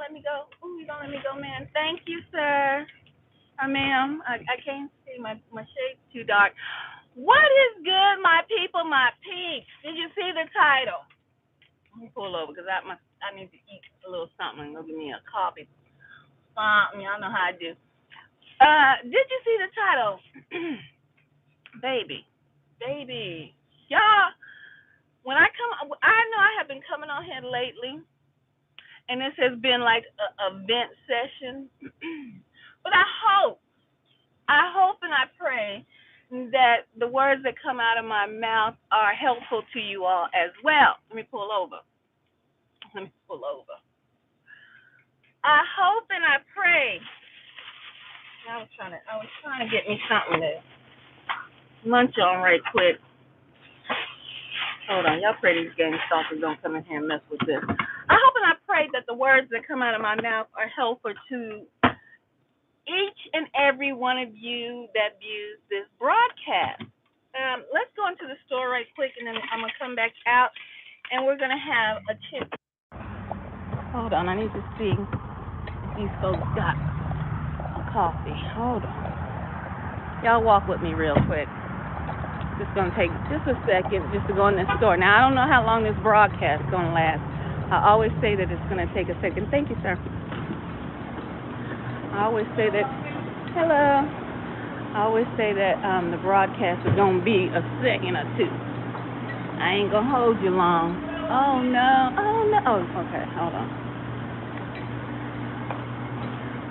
let me go? Ooh, you gonna let me go, man? Thank you, sir. Ma'am, I can't see. My shade's too dark. What is good, my people, my peeps? Did you see the title? Let me pull over because I need to eat a little something. Go give me a coffee. Y'all know how I do. Did you see the title? Baby, baby, y'all. I know I have been coming on here lately, and this has been like a vent session. But I hope and I pray that the words that come out of my mouth are helpful to you all as well. Let me pull over. I hope and I pray. I was trying to get me something to munch on right quick. Hold on, y'all pray these gang stalkers don't come in here and mess with this. I hope and I pray that the words that come out of my mouth are helpful to each and every one of you that views this broadcast. Let's go into the store right quick, and then I'm gonna come back out, and we're gonna have a chit. Hold on, I need to see if these folks got coffee. Hold on, y'all walk with me real quick. It's gonna take just a second just to go in the store. Now I don't know how long this broadcast is gonna last. I always say that it's gonna take a second. Thank you, sir. I always say that. Hello. I always say that the broadcast is gonna be a second or two. I ain't gonna hold you long. Oh no. Oh, okay. Hold on.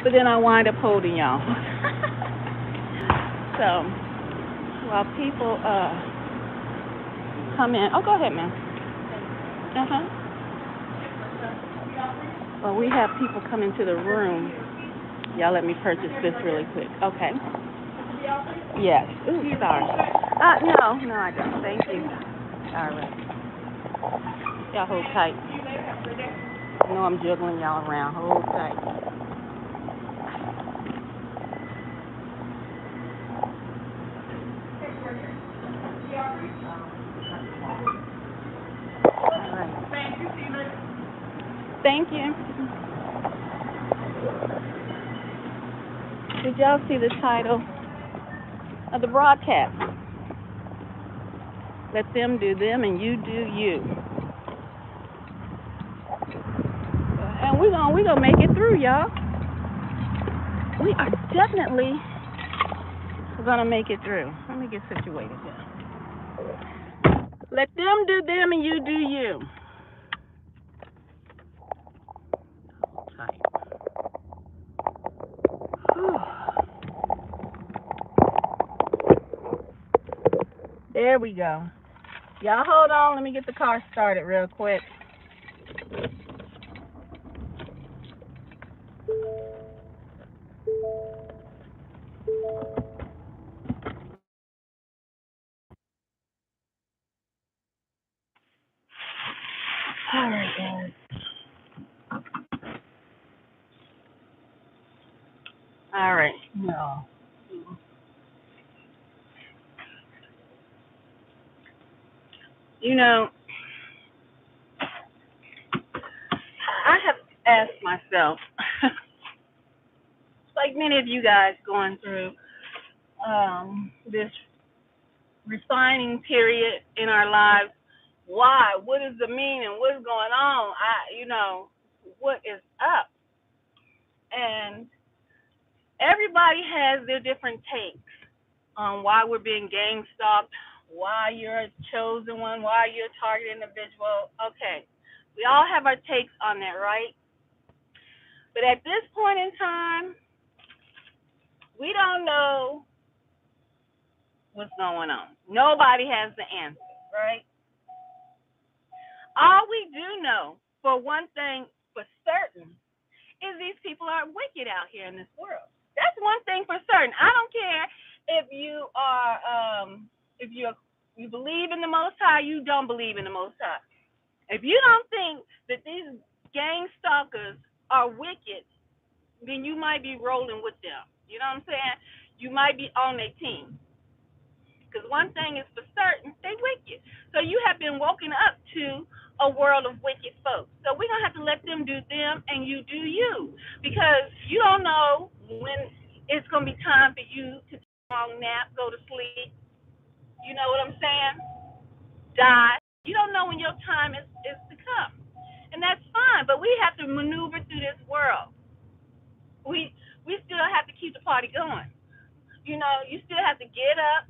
But then I wind up holding y'all. So while people come in. Oh, go ahead, ma'am. Well, we have people come into the room. Y'all let me purchase this really quick. Okay. Yes. Ooh, sorry. No, I don't. Thank you. All right. Y'all hold tight. I know I'm juggling y'all around. Hold tight. All right. Thank you. Did y'all see the title of the broadcast? Let them do them and you do you. And we're gonna make it through, y'all. We are definitely gonna make it through. Let me get situated here. Let them do them and you do you. Tight. There we go. Y'all hold on. Let me get the car started real quick. All right, guys. All right. No. You know, I have asked myself, like many of you guys going through this refining period in our lives, why? What is the meaning? What's going on? What is up? And everybody has their different takes on why we're being gang stalked, why you're a chosen one, why you're a target individual. Okay, we all have our takes on that, right? But at this point in time, we don't know what's going on. Nobody has the answer, right? All we do know, for one thing for certain, is these people are wicked out here in this world. That's one thing for certain. I don't care if you are, you believe in the Most High, you don't believe in the Most High. If you don't think that these gang stalkers are wicked, then you might be rolling with them. You know what I'm saying? You might be on their team. Because one thing is for certain, they wicked. So you have been woken up to a world of wicked folks. So we're going to have to let them do them and you do you. Because you don't know when it's going to be time for you to take a long nap, go to sleep. You know what I'm saying? Die. You don't know when your time is to come. And that's fine, but we have to maneuver through this world. We still have to keep the party going. You know, you still have to get up,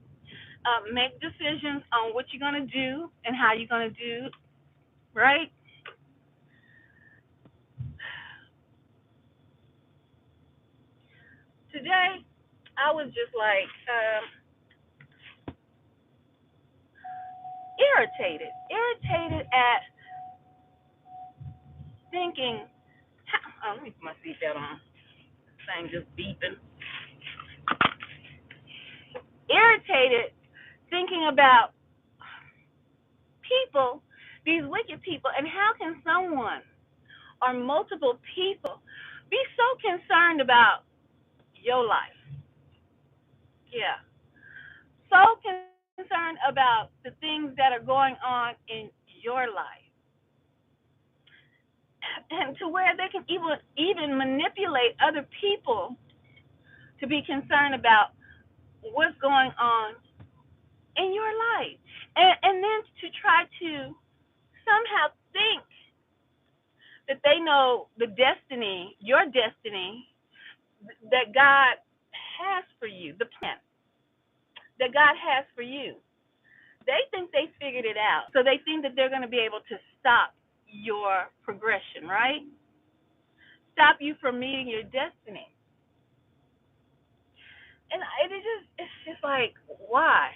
make decisions on what you're going to do and how you're going to do, right? Today, I was just like irritated at thinking, let me put my seatbelt on. This thing just beeping. Irritated thinking about people, these wicked people, and how can someone or multiple people be so concerned about your life? Yeah. So concerned about the things that are going on in your life. And to where they can even manipulate other people to be concerned about what's going on in your life. And then to try to somehow think that they know the destiny, your destiny, that God has for you, the plan that God has for you. They think they figured it out. So they think that they're going to be able to stop your progression, right? Stop you from meeting your destiny. And it's just like, why?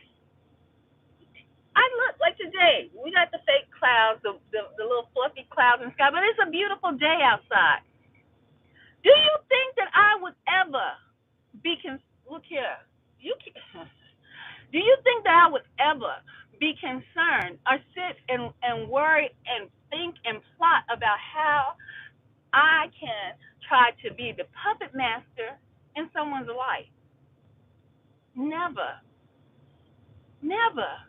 I look like today. We got the fake clouds, the little fluffy clouds in the sky, but it's a beautiful day outside. Do you think that I would ever look here? You can, do you think that I would ever be concerned or sit and worry and think and plot about how I can try to be the puppet master in someone's life? Never. Never.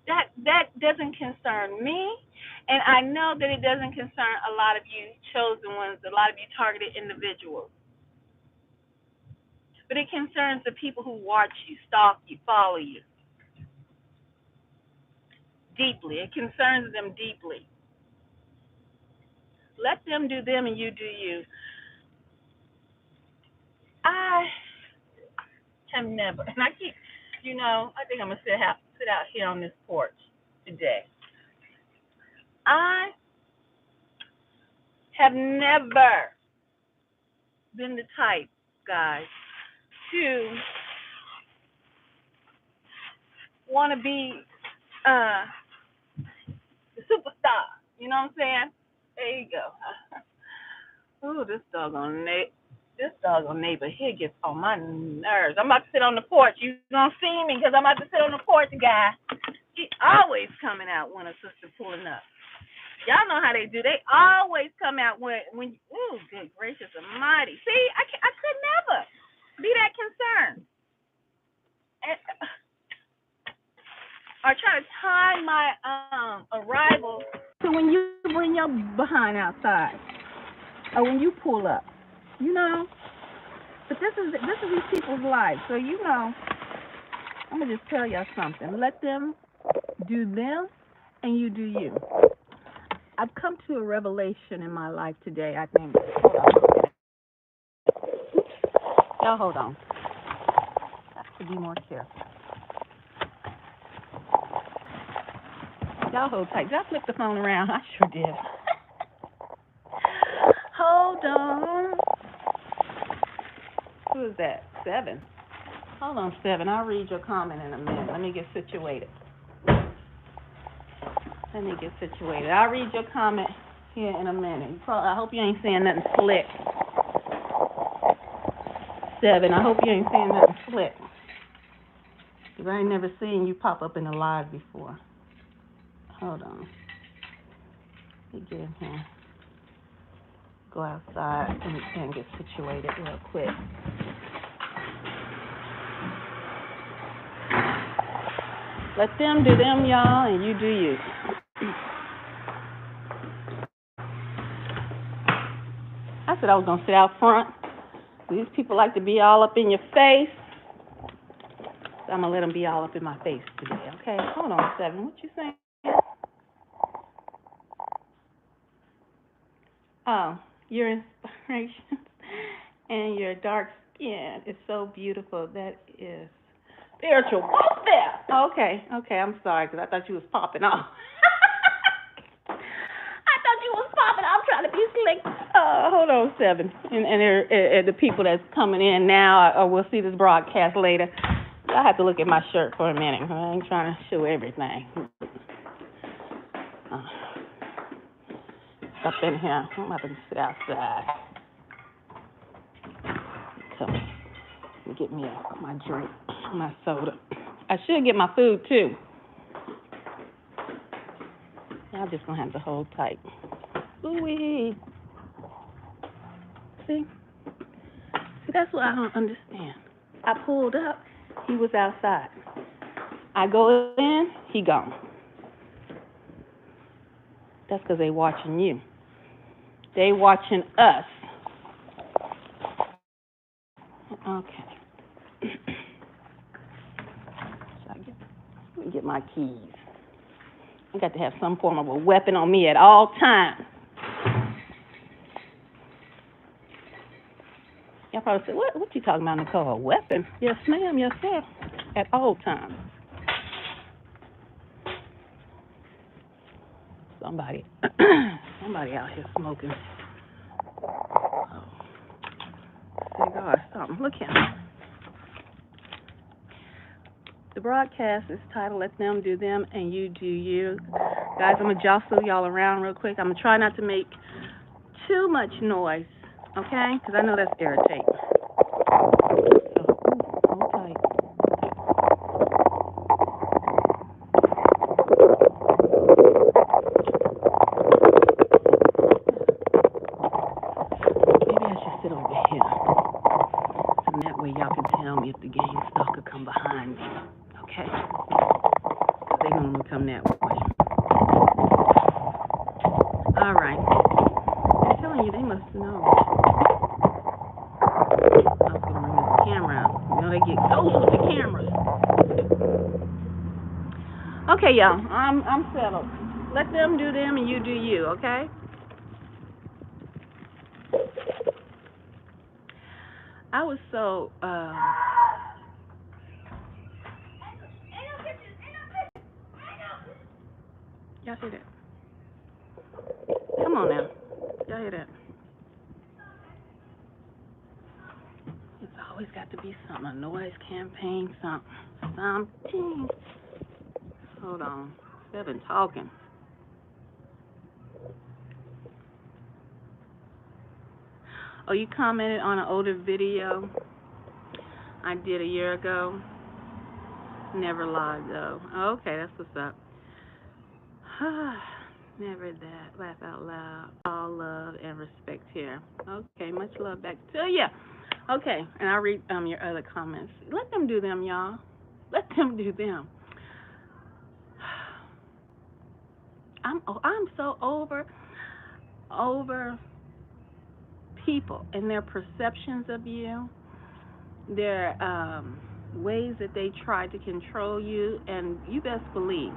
That doesn't concern me, and I know that it doesn't concern a lot of you chosen ones, a lot of you targeted individuals. But it concerns the people who watch you, stalk you, follow you deeply. It concerns them deeply. Let them do them and you do you. I have never, and I keep, I think I'm going to sit out here on this porch today. I have never been the type, guys, to want to be the superstar. You know what I'm saying? There you go. Ooh, this doggone neighbor here gets on my nerves. I'm about to sit on the porch. You gonna see me because I'm about to sit on the porch, guy. He always coming out when a sister pulling up. Y'all know how they do. They always come out when ooh, good gracious almighty. See, I could never be that concerned. Or try to time my arrival to when you bring your behind outside, or when you pull up, But this is these people's lives, so I'm gonna just tell y'all something. Let them do them, and you do you. I've come to a revelation in my life today. I think. Y'all hold on. I have to be more careful. Y'all hold tight. Did I flip the phone around? I sure did. Hold on. Who is that? 7. Hold on, 7. I'll read your comment in a minute. Let me get situated. I'll read your comment here in a minute. I hope you ain't saying nothing slick. 7. I hope you ain't saying nothing slick. Because I ain't never seen you pop up in the live before. Hold on. Let me get in here. Go outside and get situated real quick. Let them do them, y'all, and you do you. I said I was going to sit out front. These people like to be all up in your face. So I'm going to let them be all up in my face today, okay? Hold on, 7. What you saying? Oh, your inspiration and your dark skin is so beautiful. That is spiritual warfare. Okay, I'm sorry, because I thought you was popping off. I thought you was popping off trying to be slick. Hold on, 7. And the people that's coming in now, or we'll see this broadcast later, I have to look at my shirt for a minute. I ain't trying to show everything. Up in here. I'm about to sit outside. So, get me my drink, my soda. I should get my food, too. Y'all just gonna have to hold tight. Ooh-wee. See, that's what I don't understand. I pulled up, he was outside. I go in, he gone. That's because they watching you. They watching us. Okay. Let me get my keys. I got to have some form of a weapon on me at all times. Y'all probably say, what you talking about, Nicole? A weapon? Yes, ma'am, yes, sir. At all times. Somebody out here smoking cigar, something. Look here. The broadcast is titled "Let Them Do Them and You Do You." Guys, I'm gonna jostle y'all around real quick. I'm gonna try not to make too much noise, okay? Because I know that's irritating. So, hold tight. Maybe I should sit over here. And that way y'all can tell me if the gang stalker come behind me, okay? Because they normally come that way. All right. I'm telling you, they must know. I was going to bring this camera out. You know, they get ghosts with the cameras. Okay, y'all. I'm settled. Let them do them and you do you, okay? I was so, y'all hear that? Come on now. Y'all hear that? It's always got to be something, a noise campaign, something. Hold on. They've been talking. Oh, you commented on an older video I did a year ago? Never lied, though. Okay, that's what's up. Never that. Laugh out loud. All love and respect here. Okay, much love back to you. Okay, and I'll read your other comments. Let them do them, y'all. Let them do them. I'm so over people and their perceptions of you, their ways that they try to control you, and you best believe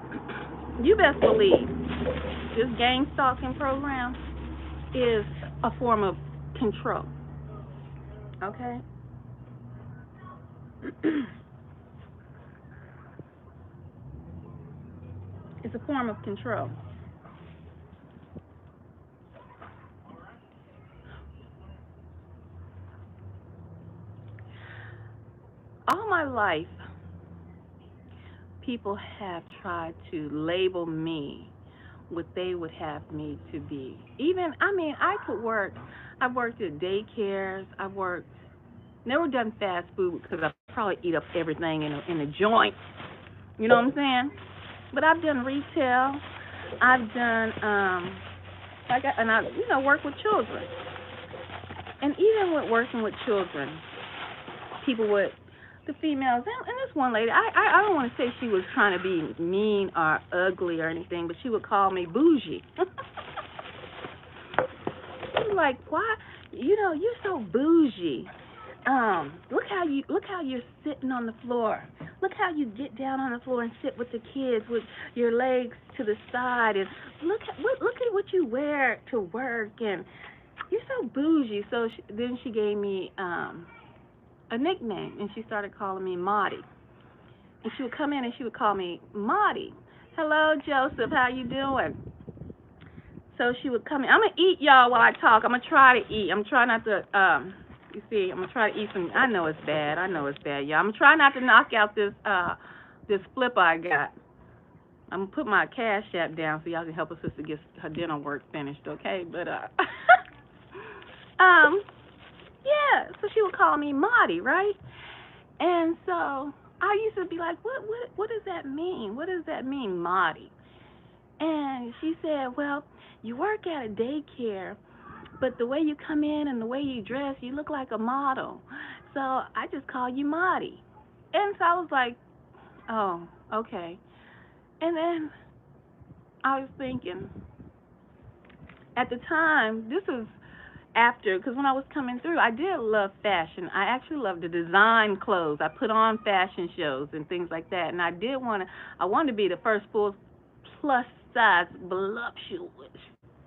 this gang stalking program is a form of control. Okay? It's a form of control. All my life, people have tried to label me what they would have me to be. I've worked at daycares, never done fast food because I probably eat up everything in a joint. You know what I'm saying? But I've done retail. I've done I work with children. And even with working with children, people would the females, and this one lady, I don't want to say she was trying to be mean or ugly or anything, but she would call me bougie. I'm like, why? You're so bougie. Look how you're sitting on the floor. Look how you get down on the floor and sit with the kids with your legs to the side, and look at what you wear to work, and you're so bougie. So then she gave me a nickname, and she started calling me Maudie. And she would come in and she would call me Maudie. Hello, Joseph. How you doing? So she would come in. I'm gonna eat, y'all, while I talk. I'm gonna try to eat. I'm trying not to. You see, I'm gonna try to eat some. I know it's bad. Y'all. I'm gonna try not to knock out this flipper I got. I'm gonna put my Cash App down so y'all can help a sister get her dinner work finished, okay? But yeah. So she would call me Maudie, right? And so I used to be like, what does that mean? What does that mean, Maudie? And she said, well, you work at a daycare, but the way you come in and the way you dress, you look like a model. So I just call you Maudie. And so I was like, oh, okay. And then I was thinking, at the time, this was after, because when I was coming through, I did love fashion. I actually loved to design clothes. I put on fashion shows and things like that. And I wanted to be the first full plus size voluptuous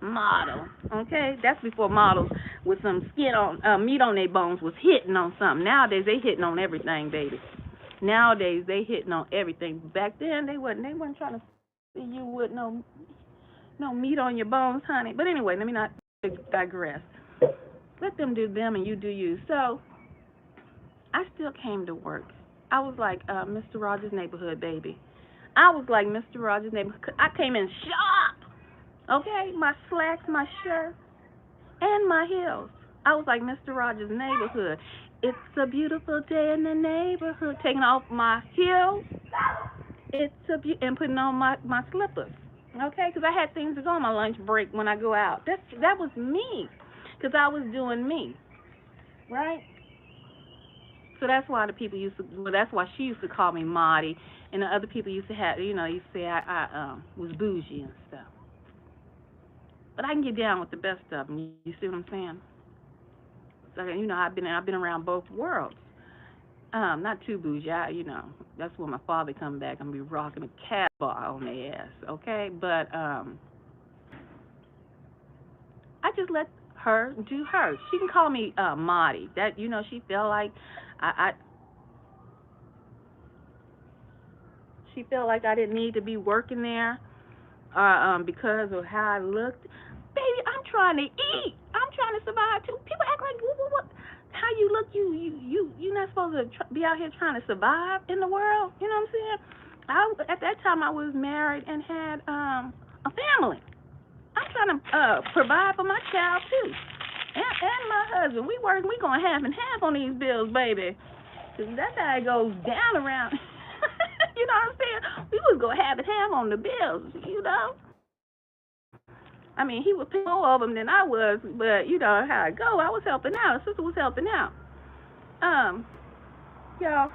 model. Okay, that's before models with some meat on their bones was hitting on something. Nowadays they hitting on everything, baby. Nowadays they hitting on everything. Back then they wasn't trying to see you with no meat on your bones, honey. But anyway, let me not digress. Let them do them and you do you. So I still came to work. I was like Mr. Rogers' Neighborhood, baby. I was like Mr. Rogers' Neighborhood. I came in sharp, okay? My slacks, my shirt, and my heels. I was like Mr. Rogers' Neighborhood. It's a beautiful day in the neighborhood. Taking off my heels, and putting on my slippers, okay? Because I had things to go on my lunch break when I go out. That was me, because I was doing me, right? So that's why that's why she used to call me Maudie, and the other people used to say I was bougie and stuff. But I can get down with the best of them. You see what I'm saying? So, I've been around both worlds. Not too bougie. That's when my father come back and be rocking a cat bar on their ass, okay? But I just let her do her. She can call me Maudie. That she felt like she felt like I didn't need to be working there, because of how I looked. Baby, I'm trying to eat. I'm trying to survive too. People act like what? How you look? You're not supposed to be out here trying to survive in the world. You know what I'm saying? At that time I was married and had a family. I'm trying to provide for my child too, and my husband. We working. We going half and half on these bills, baby. 'Cause that's how it goes down around. You know what I'm saying? We was going half and half on the bills. I mean, he was paying more of them than I was, but you know how it go. I was helping out. Sister was helping out. Um, y'all,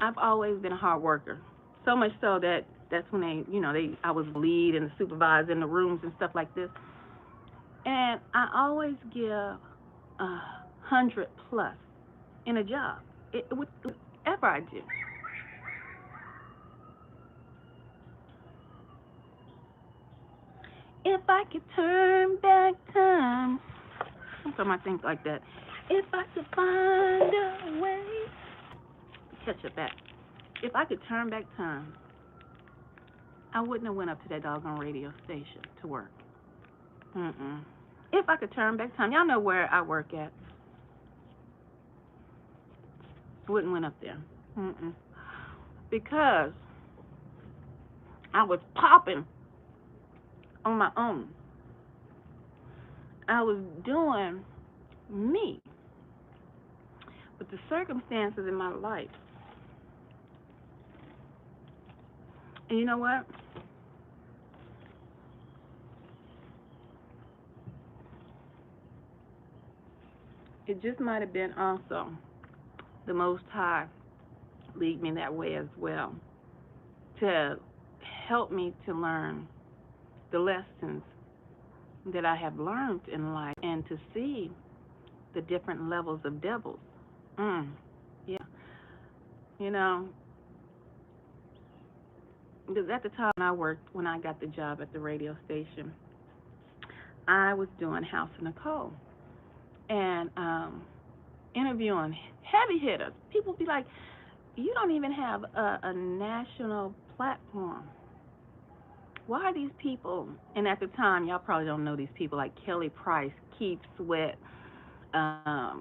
I've always been a hard worker. So much so that that's when I was lead and the supervisor in the rooms and stuff like this. And I always give 100 plus in a job, whatever I do. If I could turn back time, sometimes I think like that. If I could find a way, catch up back. If I could turn back time, I wouldn't have went up to that doggone radio station to work. Mm-mm. If I could turn back time, y'all know where I work at. Wouldn't went up there. Mm-mm. Because I was popping on my own. I was doing me. But the circumstances in my life, and you know what? it just might have been also the Most High lead me that way as well, to help me to learn the lessons that I have learned in life and to see the different levels of devils. Yeah. You know, because at the time when I got the job at the radio station, I was doing House of Nicole and interviewing heavy hitters. People be like, you don't even have a national platform. Why are these people, and at the time, y'all probably don't know these people like Kelly Price, Keith Sweat, I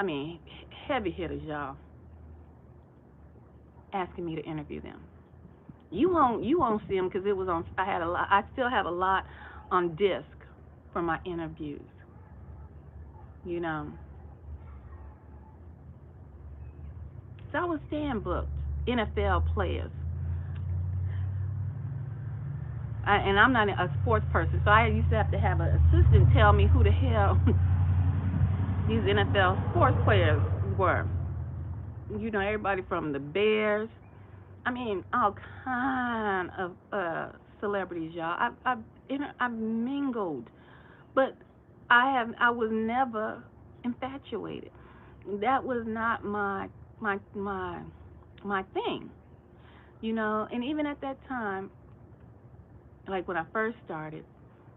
mean, heavy hitters, y'all, asking me to interview them. You won't see them because it was on. I still have a lot on disc from my interviews. You know, so I was staying booked. NFL players, and I'm not a sports person, so I used to have an assistant tell me who the hell these NFL sports players were. You know, everybody from the Bears. I mean, all kind of celebrities, y'all. I've mingled, but I was never infatuated. That was not my thing, you know. And even at that time, like when I first started,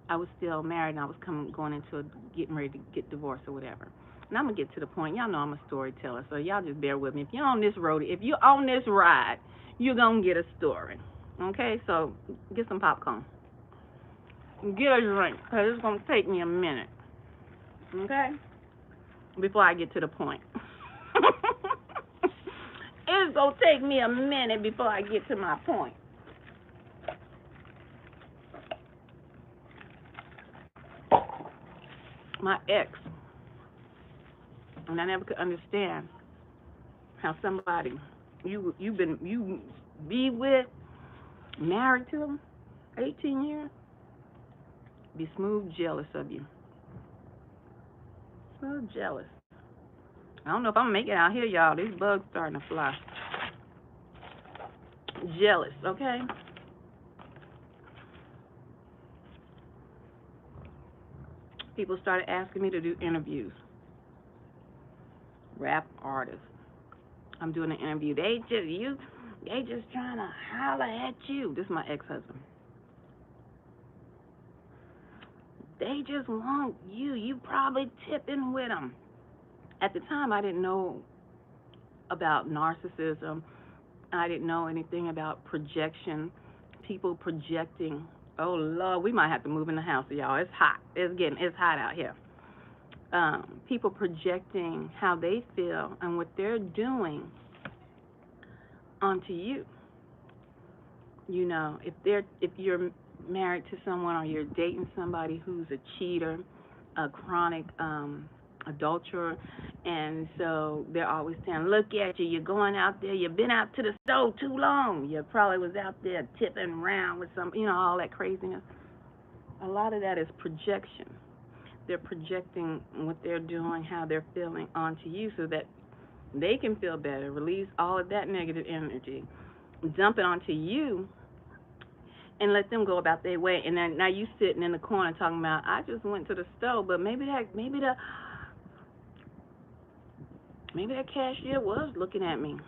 I was still married and I was going into getting ready to get divorced or whatever. And I'm gonna get to the point. Y'all know I'm a storyteller, so y'all just bear with me. If you're on this road, if you're on this ride, you're gonna get a story. Okay, so get some popcorn, get a drink, cause it's gonna take me a minute. Okay, before I get to the point. It's gonna take me a minute before I get to my point. My ex, and I never could understand how somebody you be with, married to them, 18 years, be smooth jealous of you. Smooth jealous. I don't know if I'm gonna make it out here, y'all. These bugs starting to fly. Jealous, okay? People started asking me to do interviews. Rap artists. I'm doing an interview. They just trying to holler at you. This is my ex-husband. They just want you. You probably tipping with them. At the time, I didn't know about narcissism. I didn't know anything about projection. People projecting. Oh Lord, we might have to move in the house, y'all. It's hot. It's hot out here. People projecting how they feel and what they're doing onto you. You know, if you're married to someone or you're dating somebody who's a cheater, a chronic adulterer, and so they're always saying, "Look at you! You're going out there. You've been out to the stove too long. You probably was out there tipping around with some, all that craziness." A lot of that is projection. They're projecting what they're doing, how they're feeling onto you so that they can feel better, release all of that negative energy, dump it onto you, and let them go about their way. And then now you sitting in the corner talking about, I just went to the store, but maybe that cashier was looking at me.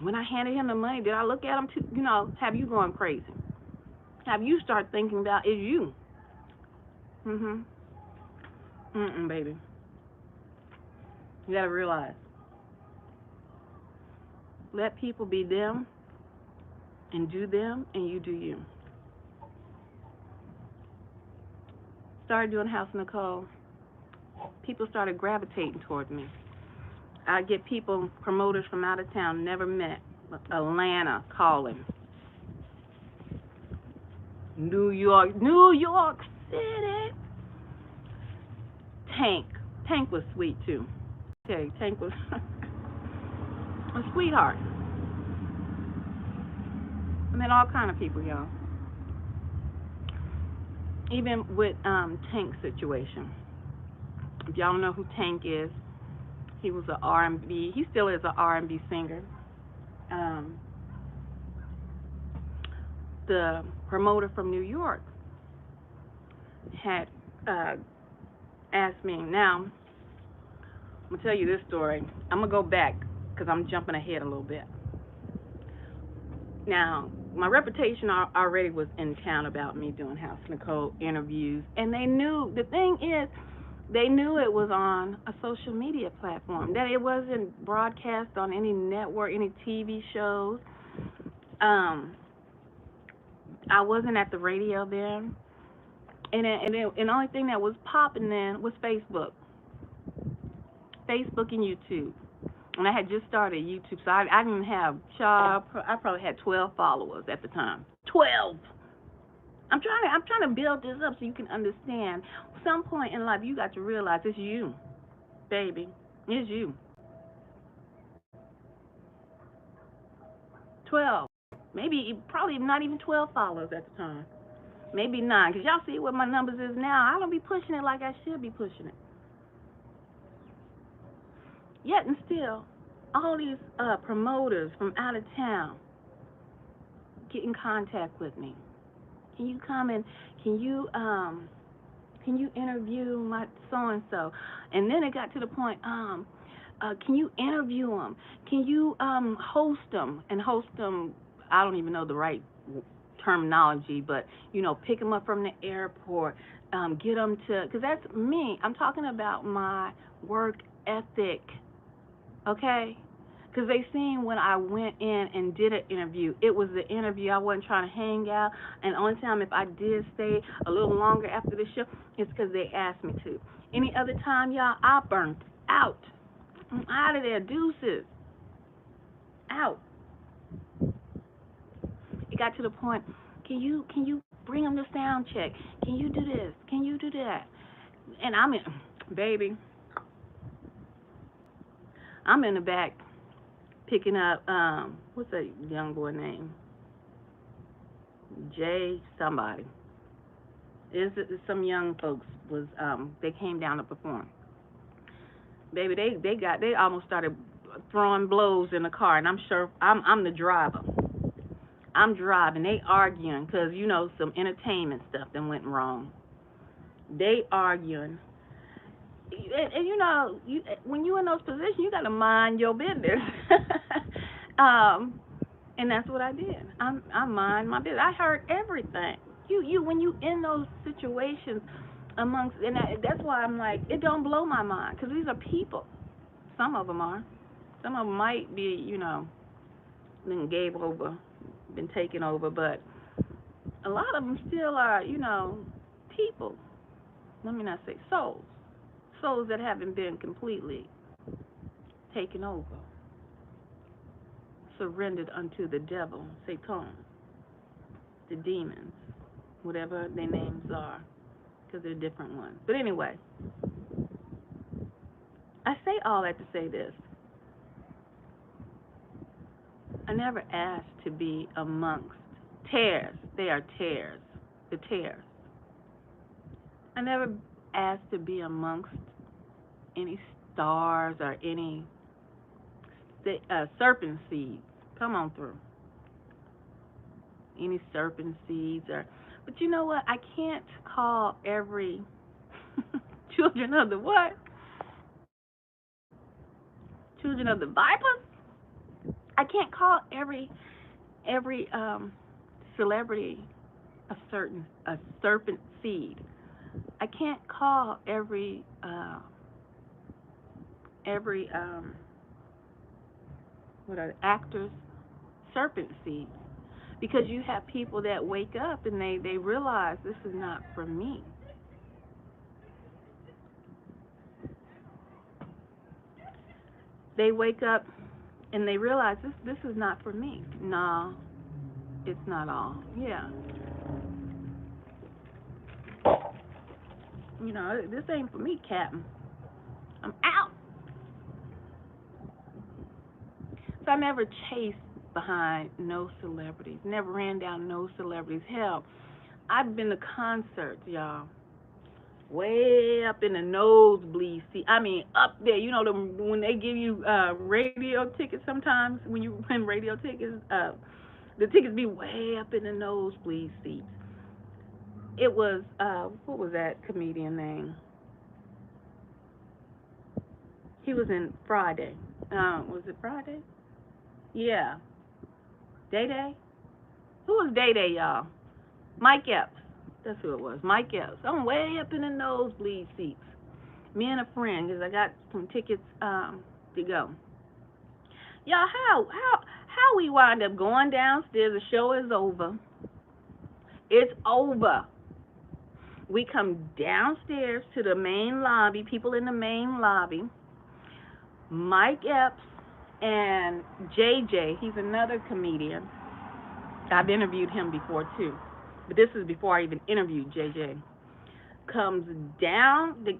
When I handed him the money, did I look at him too? Have you going crazy? Have you start thinking about is you? Baby. You gotta realize. Let people be them and do them, and you do you. Started doing House of Nicole. People started gravitating towards me. I get people, promoters from out of town, never met. Atlanta calling. New York City. Tank was sweet too. Okay, Tank was a sweetheart. I met all kind of people, y'all. Even with Tank's situation. If y'all don't know who Tank is, he was an R&B. He still is an R&B singer. Um, the promoter from New York had asked me. Now, I'm gonna tell you this story. I'm gonna go back because I'm jumping ahead a little bit. Now, my reputation already was in town about me doing House Nicole interviews, and they knew. The thing is, they knew it was on a social media platform, that it wasn't broadcast on any network, any TV shows. Um, I wasn't at the radio then, and the only thing that was popping then was Facebook and YouTube. And I had just started YouTube, so I didn't have, I probably had 12 followers at the time. 12. I'm trying to build this up so you can understand. Some point in life, you got to realize it's you, baby. It's you. 12. Maybe, probably not even 12 followers at the time. Maybe 9. Because y'all see what my numbers is now. I don't be pushing it like I should be pushing it. Yet and still, all these promoters from out of town get in contact with me. Can you come and can you interview my so and so? And then it got to the point, can you interview them? Can you host them? And host them, I don't even know the right terminology, but pick them up from the airport, get them to, because that's me. I'm talking about my work ethic, okay? Because they seen when I went in and did an interview, it was the interview. I wasn't trying to hang out. And the only time if I did stay a little longer after the show, it's because they asked me to. Any other time, y'all, I burnt out. I'm out of there, deuces. Out. It got to the point, can you bring them to sound check? Can you do this? Can you do that? And baby, I'm in the back picking up, what's that young boy name? Jay somebody. Is some young folks was they came down to perform. Baby, they almost started throwing blows in the car, and I'm sure I'm the driver. I'm driving. They arguing because some entertainment stuff that went wrong. They arguing, and when you in those positions, you gotta mind your business. And that's what I did. I mind my business. I heard everything. When you in those situations amongst, and that's why I'm like, it don't blow my mind because these are people. Some of them are. Some of them might be, then been taken over, but a lot of them still are, people. Let me not say souls that haven't been completely taken over, surrendered unto the devil, Satan, the demons, whatever their names are, because they're different ones. But anyway, I say all that to say this. I never asked to be amongst tares. They are tares, the tares. I never asked to be amongst any stars or any serpent seeds. Come on through. Any serpent seeds but you know what? I can't call every children of the what? Children of the vipers? I can't call every celebrity a serpent seed. I can't call every what are actors serpent seeds, because you have people that wake up and they realize this is not for me. They wake up and they realize this is not for me. No, it's not all. Yeah. This ain't for me, Captain. I'm out. So I never chased behind no celebrities. Never ran down no celebrities. Hell, I've been to concerts, y'all. way up in the nosebleed seat. I mean, up there. You know, when they give you radio tickets sometimes, when you win radio tickets, the tickets be way up in the nosebleed seats. It was, what was that comedian name? He was in Friday. Was it Friday? Yeah. Day Day? Who was Day Day, y'all? Mike Epps. That's who it was. Mike Epps. I'm way up in the nosebleed seats. Me and a friend, because I got some tickets to go. Y'all, how we wind up going downstairs? The show is over. It's over. We come downstairs to the main lobby. People in the main lobby. Mike Epps and JJ. He's another comedian. I've interviewed him before too, but this is before I even interviewed JJ. Comes down. They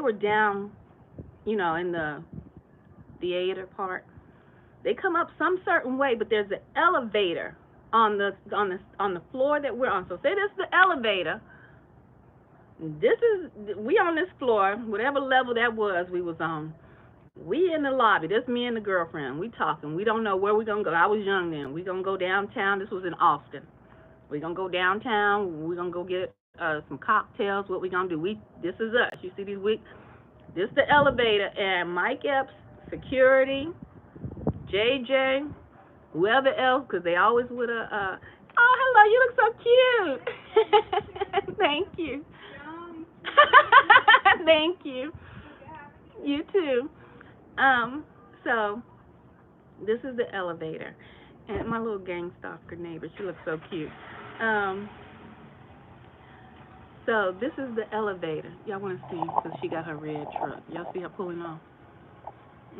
were down, you know, in the theater part. They come up some certain way, but there's an elevator on the floor that we're on. So say this is the elevator. We on this floor, whatever level that was we was on. We in the lobby. That's me and the girlfriend. We talking. We don't know where we gonna go. I was young then. We gonna go downtown. This was in Austin. We gonna go downtown. We gonna go get some cocktails. What we gonna do? This is us. You see these wigs? This the elevator, and Mike Epps, security, JJ, whoever else, because they always with a. Oh, hello. You look so cute. Thank you. Thank you. You too. So this is the elevator, and my little gang stalker neighbor, she looks so cute. So this is the elevator. Y'all want to see, because she got her red truck. Y'all see her pulling off?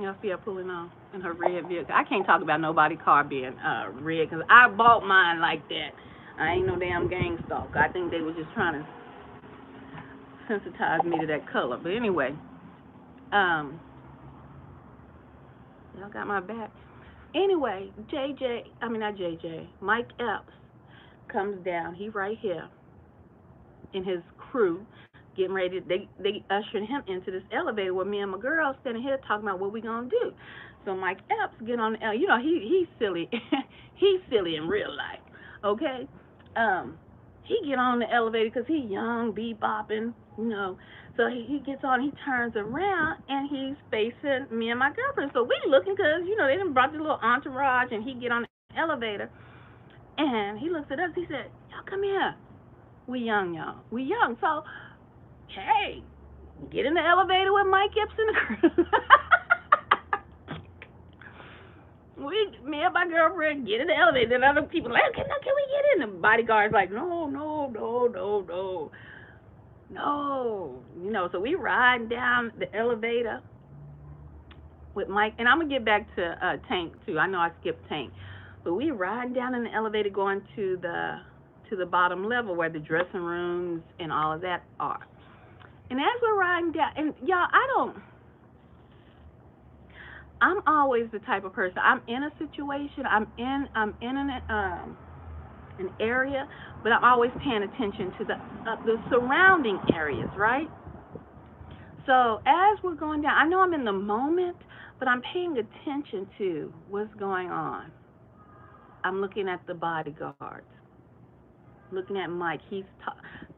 Y'all see her pulling off in her red vehicle? I can't talk about nobody car being red, because I bought mine like that. I ain't no damn gang stalker. I think they were just trying to sensitize me to that color. But anyway, y'all got my back. Anyway, Mike Epps comes down. He right here in his crew, getting ready. They ushered him into this elevator where me and my girl standing here talking about what we gonna do. So Mike Epps get on the, you know, he's silly. He's silly in real life. Okay. He get on the elevator because he young, bebopping, you know. So he gets on, he turns around, and he's facing me and my girlfriend. So we looking because, you know, they done brought the little entourage, and he get on the elevator. And he looks at us, he said, y'all come here. We young, y'all. We young. So, hey, get in the elevator with Mike Epps and the crew. Me and my girlfriend get in the elevator. Then other people like, okay, now can we get in? The bodyguard's like, no. You know, so we riding down the elevator with Mike. And I'm going to get back to Tank, too. I know I skipped Tank. But we riding down in the elevator going to the bottom level where the dressing rooms and all of that are. And as we're riding down, and y'all, I'm always the type of person. I'm in a situation. I'm in an area, but I'm always paying attention to the surrounding areas, right? So as we're going down, I know I'm in the moment, but I'm paying attention to what's going on. I'm looking at the bodyguards, looking at Mike. He's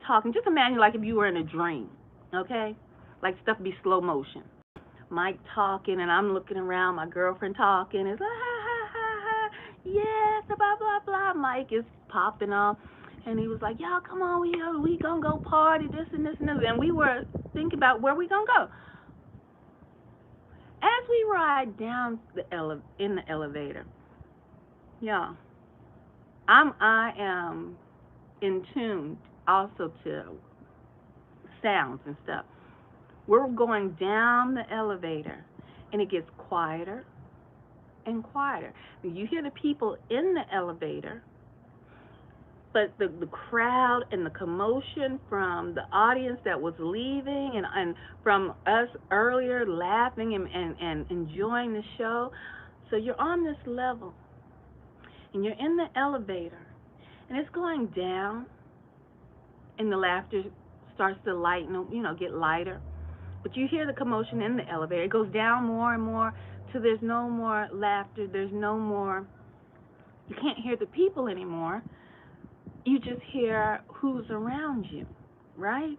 talking. Just imagine like if you were in a dream, okay? Like stuff be slow motion. Mike talking, and I'm looking around, my girlfriend talking, it's like, ha, yes, blah, blah, blah. Mike is popping off, and he was like, y'all, come on, we gonna go party, this and this and this, and we were thinking about where we gonna go. As we ride down in the elevator, y'all, I am in tune also to sounds and stuff. We're going down the elevator, and it gets quieter and quieter. You hear the people in the elevator, but the crowd and the commotion from the audience that was leaving and from us earlier laughing and enjoying the show. So you're on this level, and you're in the elevator, and it's going down and the laughter starts to lighten, get lighter. But you hear the commotion in the elevator. It goes down more and more till there's no more laughter. There's no more, you can't hear the people anymore. You just hear who's around you, right?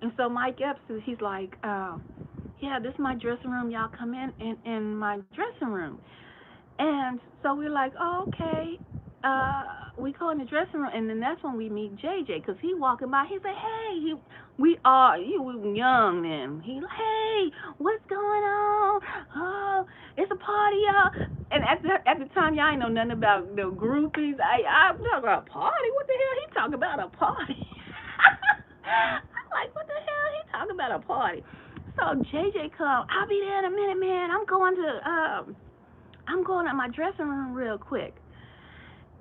And so Mike Epps, he's like, yeah, this is my dressing room. Y'all come in my dressing room. And so we're like, oh, okay. We go in the dressing room, and then that's when we meet JJ, because he walking by. He said, hey, we were young then. He like, hey, what's going on? Oh, it's a party, y'all. And at the time, y'all ain't know nothing about the groupies. I'm talking about a party. What the hell he talking about a party? I'm like, what the hell he talking about a party? So JJ come, I'll be there in a minute, man. I'm going to my dressing room real quick.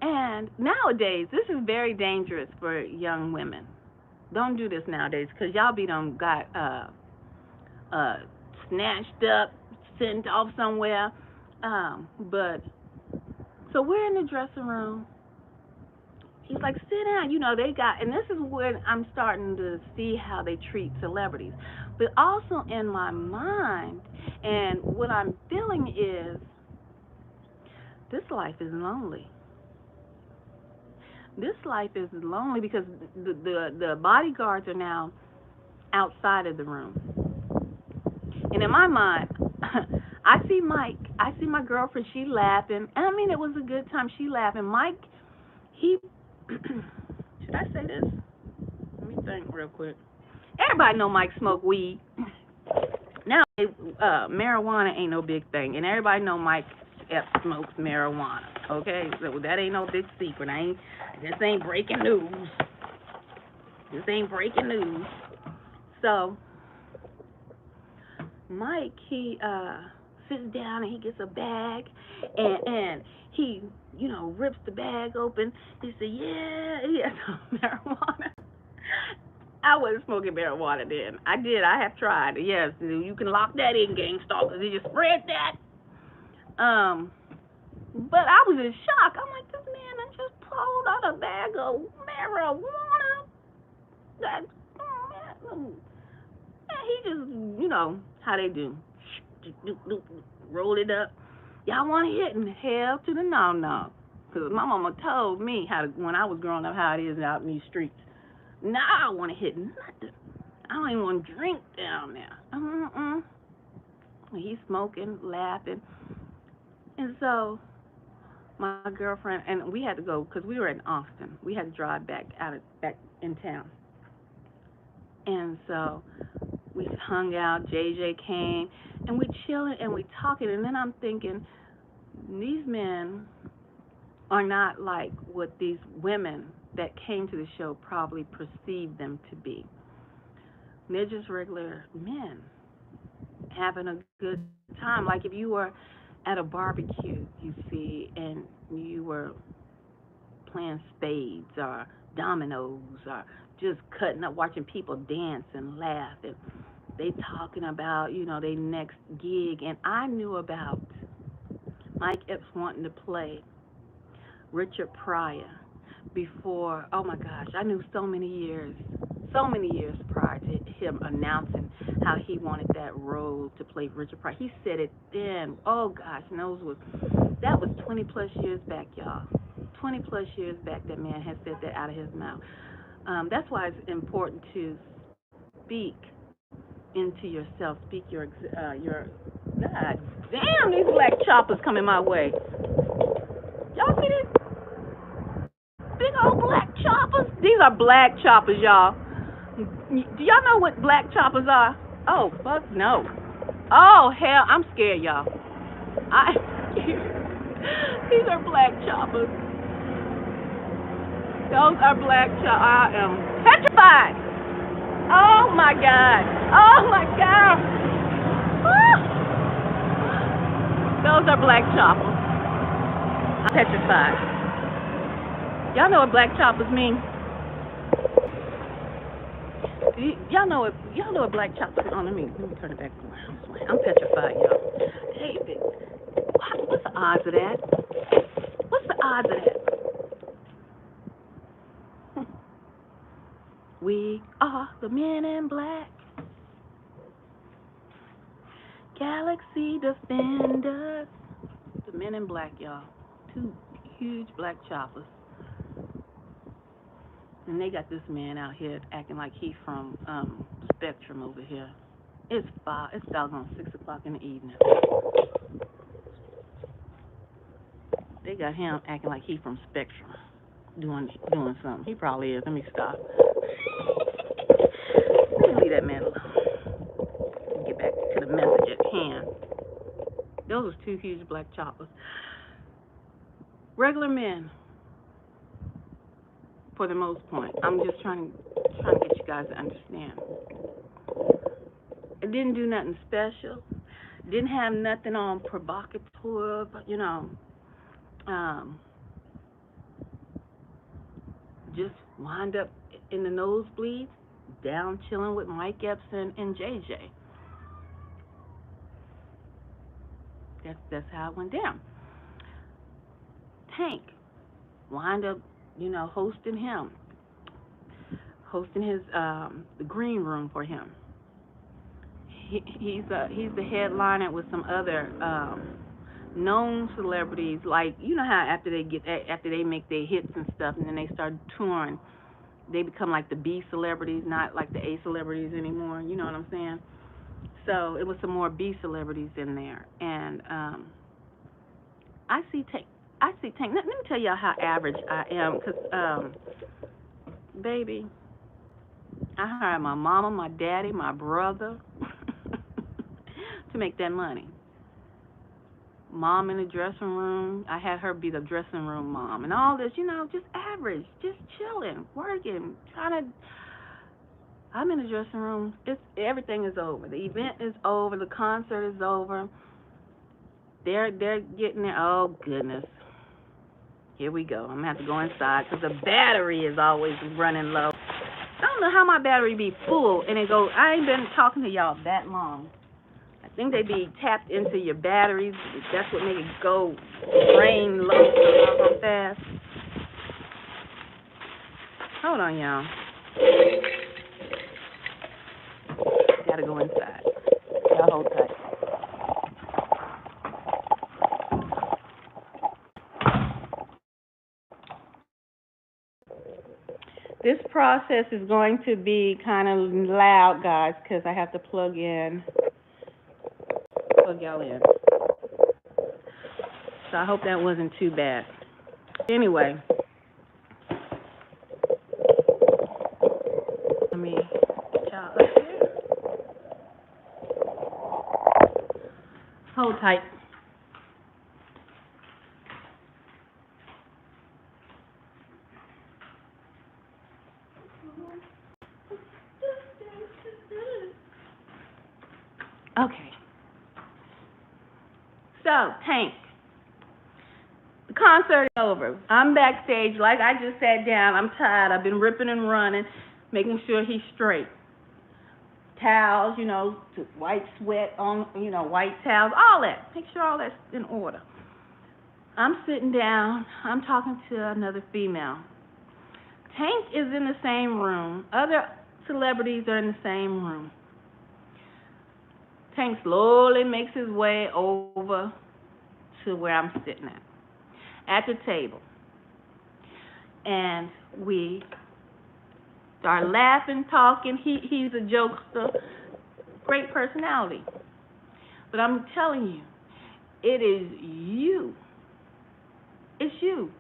And nowadays, this is very dangerous for young women. Don't do this nowadays, because y'all be done got snatched up, sent off somewhere. But so we're in the dressing room. He's like, sit down. They got, and this is when I'm starting to see how they treat celebrities. But also in my mind, and what I'm feeling is, this life is lonely. This life is lonely because the bodyguards are now outside of the room. And in my mind, I see Mike. I see my girlfriend. She laughing. And I mean, it was a good time. She laughing. Mike, he, should I say this? Let me think real quick. Everybody know Mike smoke weed. Now, marijuana ain't no big thing. And everybody know Mike Epps smokes marijuana. Okay? So that ain't no big secret. This ain't breaking news. This ain't breaking news. So, Mike, he sits down and he gets a bag and he, rips the bag open. He said, yeah, he has some marijuana. I wasn't smoking marijuana then. I did. I have tried. Yes, you can lock that in, gang stalkers. You just spread that. But I was in shock. I'm like, this man done just pulled out a bag of marijuana. And he just, how they do. Roll it up. Y'all want to hit? And hell to the no. Because my mama told me when I was growing up, how it is out in these streets. Now I don't want to hit nothing. I don't even want to drink down there. He's smoking, laughing. And so my girlfriend, and we had to go, because we were in Austin. We had to drive back in town. And so we hung out. JJ came, and we chilling, and we talking. And then I'm thinking, these men are not like what these women that came to the show probably perceived them to be. They're just regular men having a good time. Like if you were at a barbecue, you see, and you were playing spades or dominoes or just cutting up, watching people dance and laugh, and they talking about, their next gig. And I knew about Mike Epps wanting to play Richard Pryor before, oh my gosh, I knew so many years prior to him announcing how he wanted that role to play Richard Pryor. He said it then, oh gosh, and that was 20 plus years back, y'all. 20 plus years back that man had said that out of his mouth. That's why it's important to speak into yourself, speak your God damn, these black choppers coming my way. Y'all see this? Big old black choppers. These are black choppers, y'all. Do y'all know what black choppers are? Oh, fuck no. Oh, hell, I'm scared, y'all. These are black choppers. Those are black choppers. I am petrified. Oh, my God. Oh, my God. Those are black choppers. I'm petrified. Y'all know what black choppers mean? Y'all know what black choppers mean? Oh, let me turn it back around this way. I'm petrified, y'all. David, what's the odds of that? What's the odds of that? We are the Men in Black. Galaxy Defenders. The Men in Black, y'all. 2 huge black choppers. And they got this man out here acting like he from Spectrum over here. It's doggone 6 o'clock in the evening. They got him acting like he from Spectrum, doing something. He probably is. Let me stop. Let me leave that man alone. Get back to the message at hand. Those are 2 huge black choppers. Regular men, for the most part. I'm just trying to get you guys to understand. It didn't do nothing special. Didn't have nothing on provocative, just wind up in the nosebleeds, down chilling with Mike Epps and JJ. That's how it went down. Tank wind up, hosting his the green room for him. He's the headliner with some other known celebrities, like how after they make their hits and stuff, and then they start touring, they become like the B celebrities, not like the A celebrities anymore. You know what I'm saying? So it was some more B celebrities in there, and I see Tank. Let me tell y'all how average I am, because baby, I hired my mama, my daddy, my brother to make that money. Mom in the dressing room. I had her be the dressing room mom and all this, just average, just chilling, working, trying to. I'm in the dressing room. Everything is over. The event is over. The concert is over. They're getting there. Oh goodness. Here we go. I'm gonna have to go inside because the battery is always running low. I don't know how my battery be full and it goes. I ain't been talking to y'all that long. I think they be tapped into your batteries. That's what make it go drain low so fast. Hold on, y'all. Gotta go inside. Y'all hold tight. This process is going to be kind of loud, guys, because I have to plug y'all in. So I hope that wasn't too bad. Anyway, let me get y'all up here. Hold tight. Okay. So, Tank. The concert is over. I'm backstage, like I just sat down. I'm tired. I've been ripping and running, making sure he's straight. Towels, white sweat on, white towels, all that. Make sure all that's in order. I'm sitting down. I'm talking to another female. Tank is in the same room. Other celebrities are in the same room. Tank slowly makes his way over to where I'm sitting at the table. And we start laughing, talking. He's a jokester, great personality. But I'm telling you, it is you. It's you.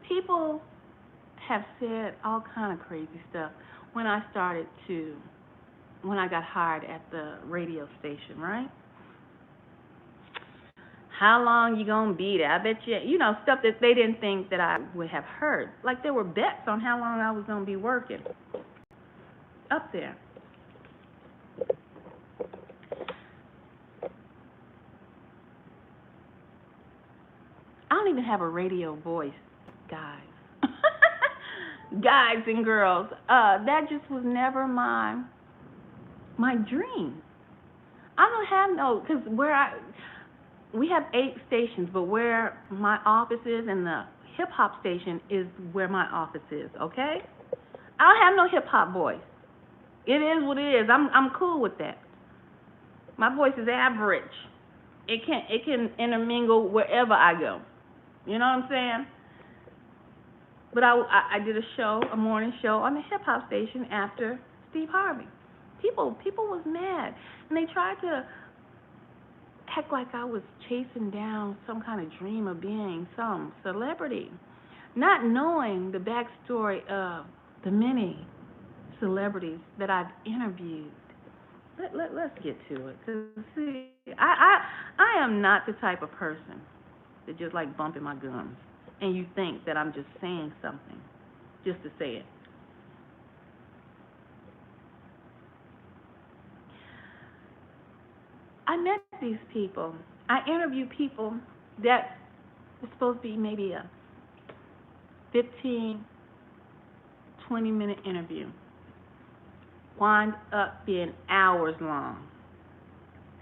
People have said all kind of crazy stuff when I got hired at the radio station, right? How long you gonna be there? I bet you, stuff that they didn't think that I would have heard. Like there were bets on how long I was gonna be working up there. I don't even have a radio voice, guys. Guys and girls, that just was never my dream. I don't have because we have 8 stations, but where my office is and the hip hop station is where my office is, okay? I don't have no hip hop voice. It is what it is. I'm cool with that. My voice is average. It can intermingle wherever I go. You know what I'm saying? But I did a morning show on the hip hop station after Steve Harvey. People was mad, and they tried to act like I was chasing down some kind of dream of being some celebrity, not knowing the backstory of the many celebrities that I've interviewed. Let's get to it. 'Cause see, I am not the type of person that just like bumping my gums, and you think that I'm just saying something just to say it. I met these people. I interviewed people that was supposed to be maybe a 15, 20-minute interview. Wound up being hours long.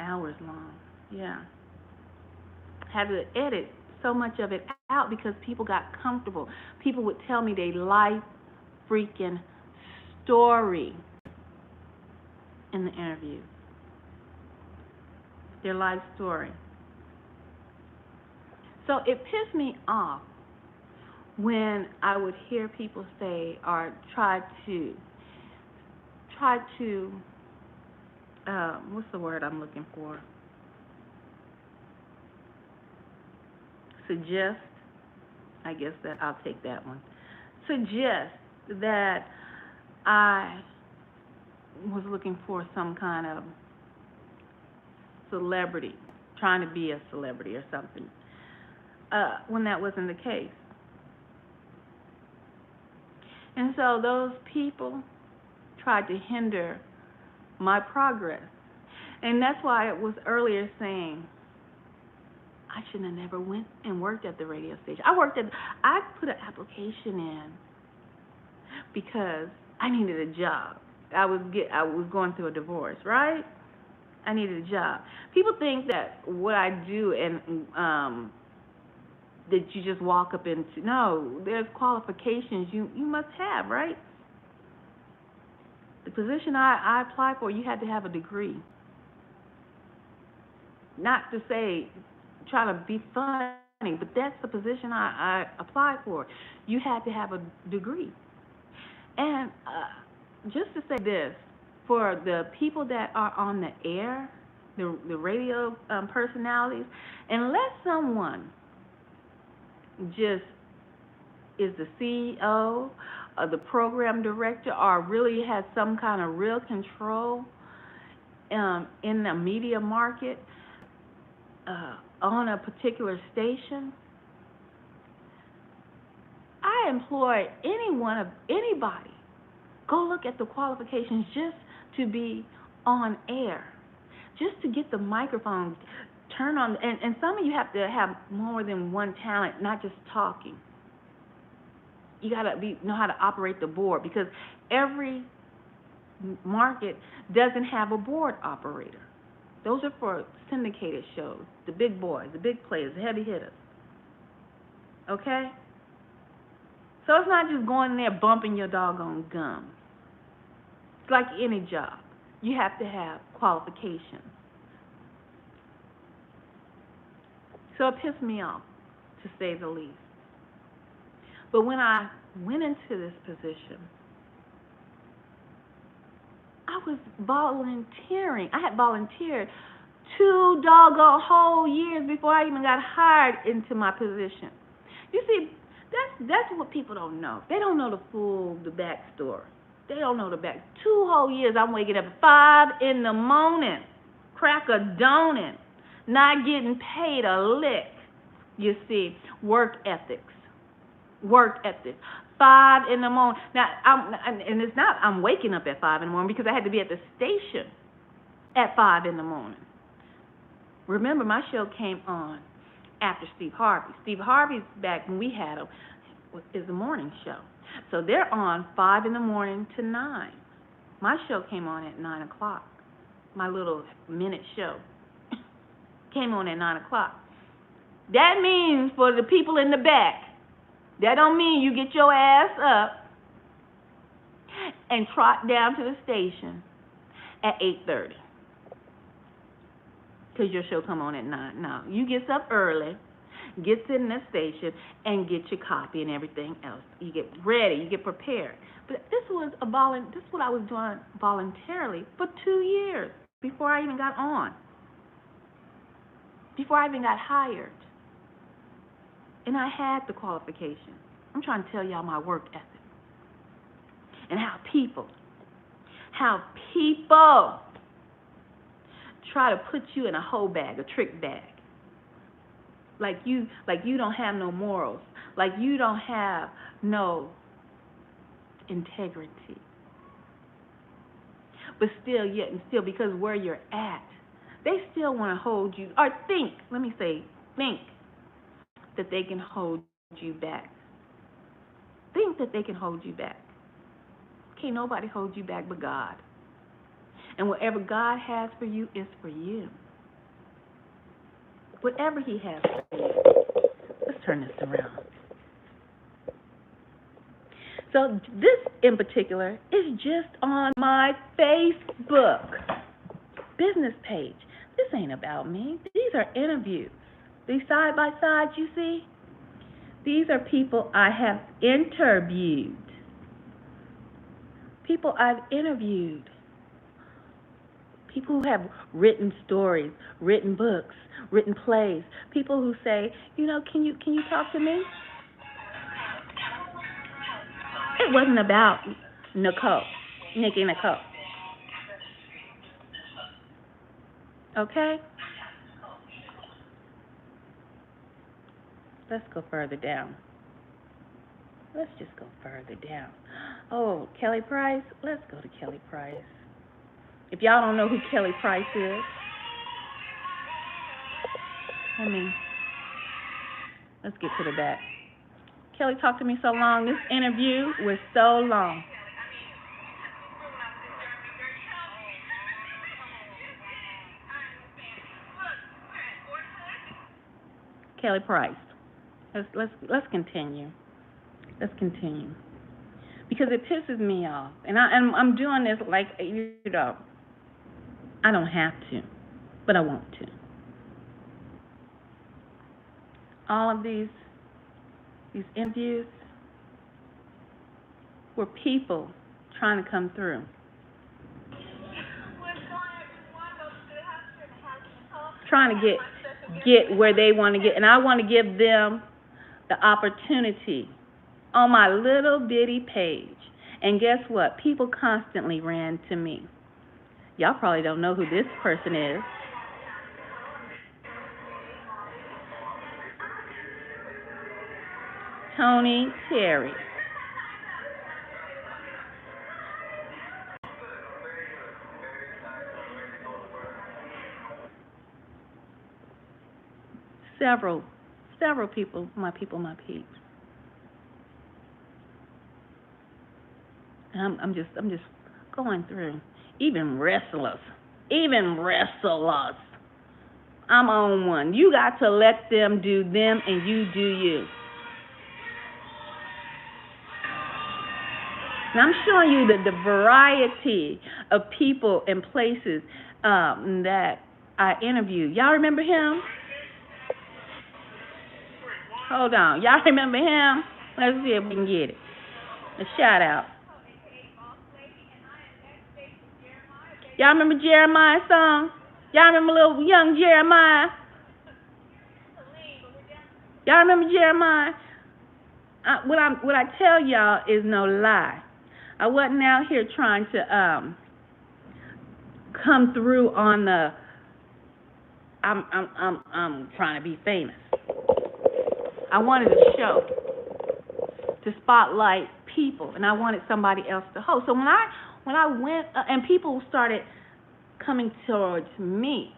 Hours long, yeah. Had to edit so much of it out because people got comfortable. People would tell me their life freaking story in the interview. Their life story. So it pissed me off when I would hear people say or try to what's the word I'm looking for? Suggest, I guess that I'll take that one. Suggest that I was looking for some kind of celebrity, trying to be a celebrity or something, when that wasn't the case. And so those people tried to hinder my progress. And that's why I was earlier saying I shouldn't have never went and worked at the radio station. I put an application in because I needed a job. I was going through a divorce, right? I needed a job. People think that what I do and that you just walk up into. No, there's qualifications you must have, right? The position I applied for, you had to have a degree. Not to say, trying to be funny, but that's the position I applied for. You had to have a degree. And just to say this, for the people that are on the air, the radio personalities, unless someone just is the CEO or the program director or really has some kind of real control in the media market on a particular station, I employ anybody. Go look at the qualifications just to be on air, just to get the microphone turned on. And some of you have to have more than one talent, not just talking. You gotta know how to operate the board because every market doesn't have a board operator. Those are for syndicated shows, the big boys, the big players, the heavy hitters. Okay? So it's not just going in there bumping your doggone gum. It's like any job. You have to have qualifications. So it pissed me off, to say the least. But when I went into this position, I was volunteering. I had volunteered 2 doggone whole years before I even got hired into my position. You see, that's what people don't know. They don't know the backstory. They don't know the back. 2 whole years I'm waking up at 5 in the morning, crack a donut, not getting paid a lick. You see, work ethics. 5 in the morning. Now, it's not I'm waking up at 5 in the morning because I had to be at the station at 5 in the morning. Remember, my show came on after Steve Harvey. Steve Harvey's back when we had him is the morning show. So they're on 5 in the morning to 9. My show came on at 9 o'clock. My little minute show came on at 9 o'clock. That means for the people in the back, That don't mean you get your ass up and trot down to the station at 8:30 because your show come on at 9. No, you get up early, get in the station, and get your copy and everything else. You get ready, you get prepared. But this was this is what I was doing voluntarily for 2 years before I even got on, before I even got hired. And I had the qualification. I'm trying to tell y'all my work ethic and how people try to put you in a hoe bag, a trick bag. Like you don't have no morals, like you don't have no integrity. But still because where you're at, they still want to hold you, or think that they can hold you back. Think that they can hold you back. Can't nobody hold you back but God. And whatever God has for you is for you. Whatever He has for you. Let's turn this around. So this in particular is just on my Facebook business page. This ain't about me. These are interviews. These side by sides you see, these are people I have interviewed. People I've interviewed. People who have written stories, written books, written plays. People who say, can you talk to me? It wasn't about Nikki Nicole. Okay? Let's go further down. Let's just go further down. Oh, Kelly Price. Let's go to Kelly Price. If y'all don't know who Kelly Price is, let's get to the back. Kelly talked to me so long. This interview was so long. Kelly Price. Let's continue. Let's continue. Because it pisses me off. And I'm doing this like, I don't have to, but I want to. All of these interviews were people trying to come through. Trying to get where they want to get. And I want to give them the opportunity on my little bitty page. And guess what? People constantly ran to me. Y'all probably don't know who this person is. Tony Terry. Several people, my peeps. And I'm just going through. Even wrestlers. I'm on one. You got to let them do them and you do you. And I'm showing you the variety of people and places that I interviewed. Y'all remember him? Hold on. Y'all remember him? Let's see if we can get it. A shout out. Y'all remember Jeremiah's song? Y'all remember little young Jeremiah? Y'all remember Jeremiah? What I tell y'all is no lie. I wasn't out here trying to come through on the I'm trying to be famous. I wanted a show to spotlight people, and I wanted somebody else to host. So when I went and people started coming towards me,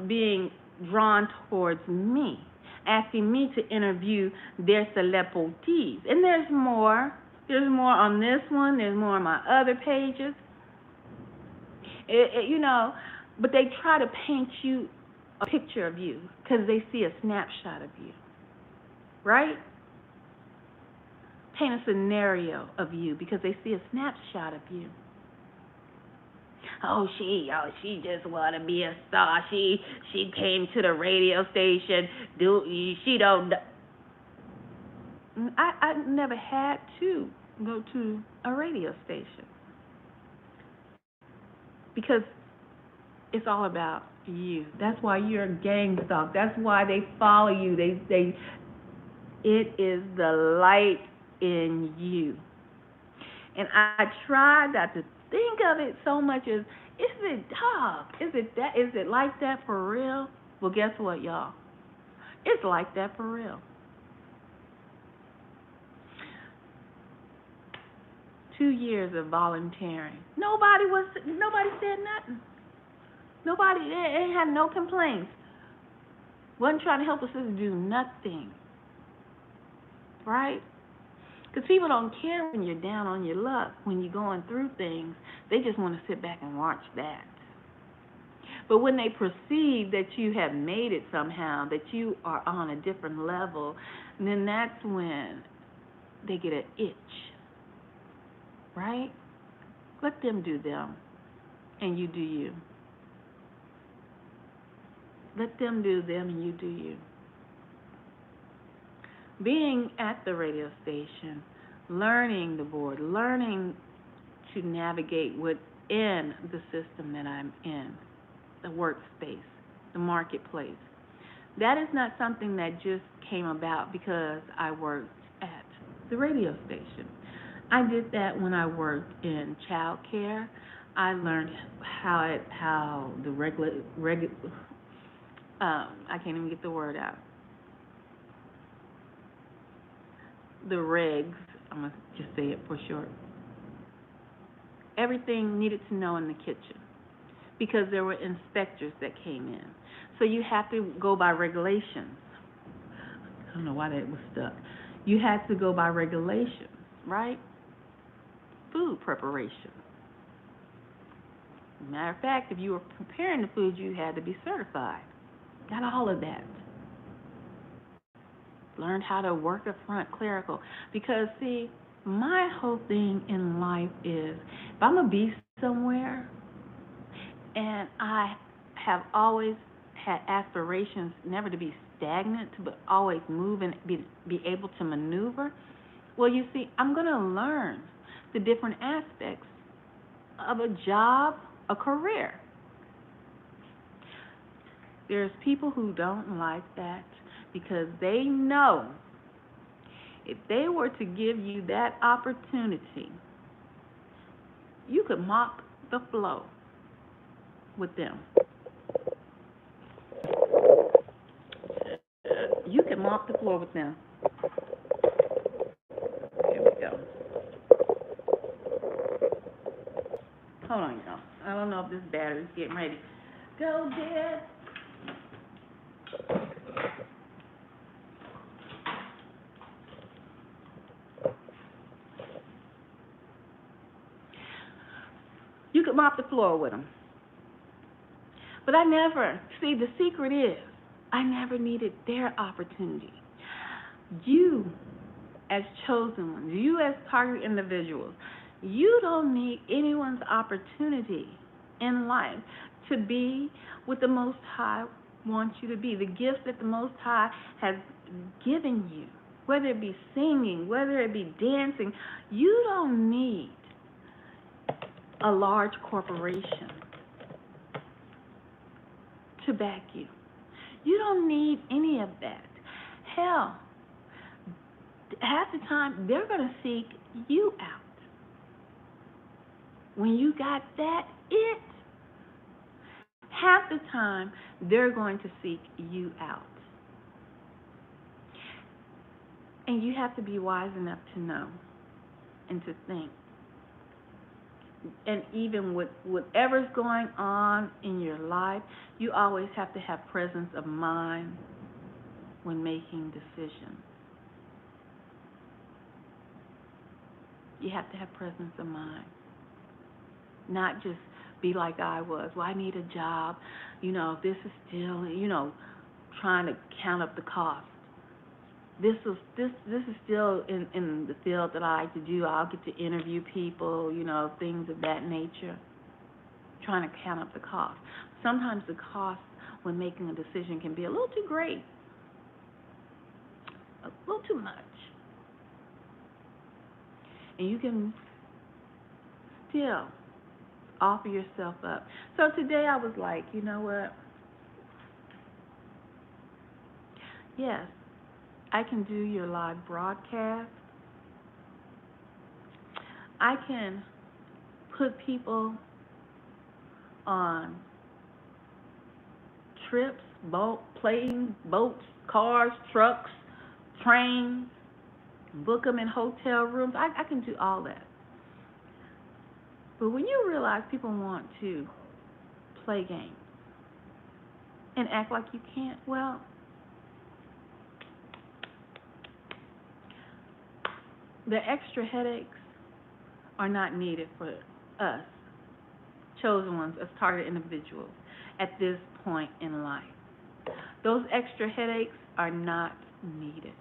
being drawn towards me, asking me to interview their celebrities. And there's more. There's more on this one. There's more on my other pages. But they try to paint you a picture of you because they see a snapshot of you. Right? paint a scenario of you because they see a snapshot of you. Oh, she just want to be a star. She came to the radio station. She don't. I never had to go to a radio station because it's all about you. That's why you're a gang stalk. That's why they follow you. It is the light in you. And I try not to think of it so much as, is it like that for real? Well, guess what, y'all? It's like that for real. 2 years of volunteering. Nobody said nothing. They had no complaints. Wasn't trying to help us do nothing. Right? Because people don't care when you're down on your luck, when you're going through things. They just want to sit back and watch that. But when they perceive that you have made it somehow, that you are on a different level, then that's when they get an itch. Right? Let them do them, and you do you. Let them do them, and you do you. Being at the radio station, learning the board, learning to navigate within the system that I'm in, the workspace, the marketplace. That is not something that just came about because I worked at the radio station. I did that when I worked in child care. I learned how the I can't even get the word out. The regs, I'm going to just say it for short. Everything needed to know in the kitchen because there were inspectors that came in. So you have to go by regulations. I don't know why that was stuck. You had to go by regulations, right? Food preparation. Matter of fact, if you were preparing the food, you had to be certified. Got all of that. Learned how to work a front clerical. Because, see, my whole thing in life is if I'm going to be somewhere and I have always had aspirations never to be stagnant, but always move and be able to maneuver, well, you see, I'm going to learn the different aspects of a job, a career. There's people who don't like that because they know if they were to give you that opportunity, you could mop the floor with them. You can mop the floor with them. Here we go. Hold on, y'all. I don't know if this battery's getting ready. Go, Dad. You could mop the floor with them. But the secret is, I never needed their opportunity. You, as chosen ones, you as target individuals, you don't need anyone's opportunity in life to be what the Most High wants you to be, the gifts that the Most High has given you, whether it be singing, whether it be dancing. You don't need a large corporation to back you. You don't need any of that. Hell, half the time they're going to seek you out. When you got that it, half the time they're going to seek you out. And you have to be wise enough to know and to think. And even with whatever's going on in your life, you always have to have presence of mind when making decisions. You have to have presence of mind. Not just be like I was. Well, I need a job. This is still, trying to count up the cost. this is still in the field that I like to do. I'll get to interview people, things of that nature, trying to count up the cost. Sometimes the cost when making a decision can be a little too great, a little too much. And you can still offer yourself up. So today I was like, you know what? Yes, I can do your live broadcast. I can put people on trips, planes, boats, cars, trucks, trains, book them in hotel rooms. I can do all that. But when you realize people want to play games and act like you can't, well, the extra headaches are not needed for us, chosen ones, as target individuals at this point in life. Those extra headaches are not needed.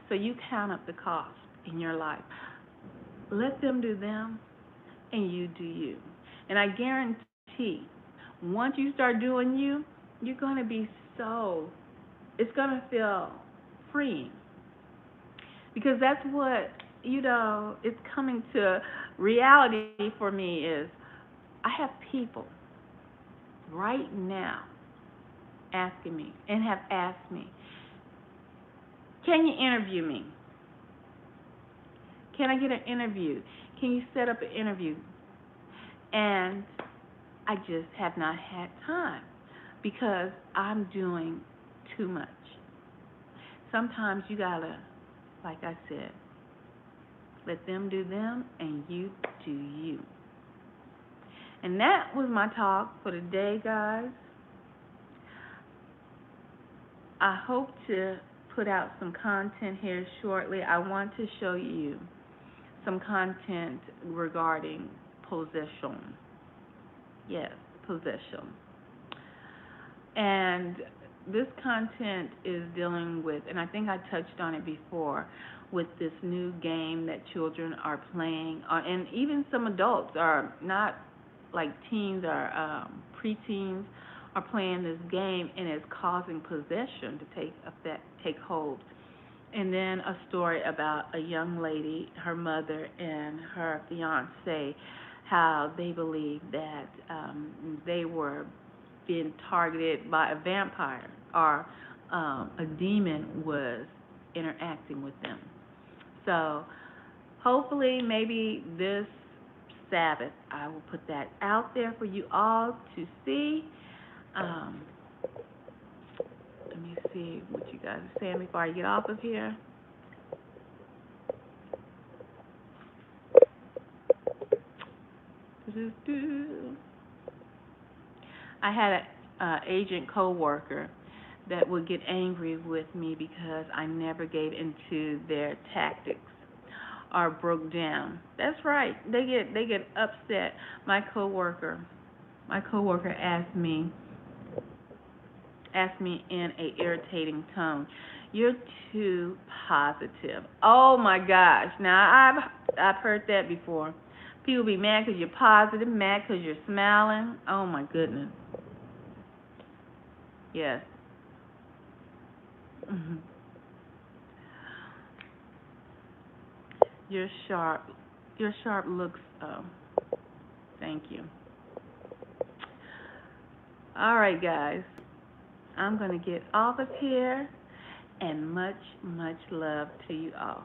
So you count up the cost in your life. Let them do them, and you do you. And I guarantee, once you start doing you, you're going to be it's going to feel freeing. Because that's what, it's coming to reality for me is I have people right now asking me and have asked me, can you interview me? Can I get an interview? Can you set up an interview? And I just have not had time because I'm doing too much. Sometimes you gotta, like I said, let them do them and you do you. And that was my talk for today, guys. I hope to put out some content here shortly. I want to show you some content regarding possession. Yes, possession. And this content is dealing with, and I think I touched on it before, with this new game that children are playing, and even some adults are not like teens or preteens are playing this game, and it's causing possession to take hold. And then a story about a young lady, her mother, and her fiance, how they believe that they were being targeted by a vampire or a demon was interacting with them. So hopefully maybe this Sabbath I will put that out there for you all to see. Let me see what you guys are saying before I get off of here. I had an agent co-worker that would get angry with me because I never gave into their tactics or broke down. That's right. They get upset. My coworker asked me in a irritating tone, "You're too positive." Oh my gosh. Now I've heard that before. People be mad because you're positive, mad because you're smiling. Oh my goodness. Yes. Mhm. You're sharp. Your sharp looks. Thank you. All right, guys. I'm gonna get off of here, and much, much love to you all.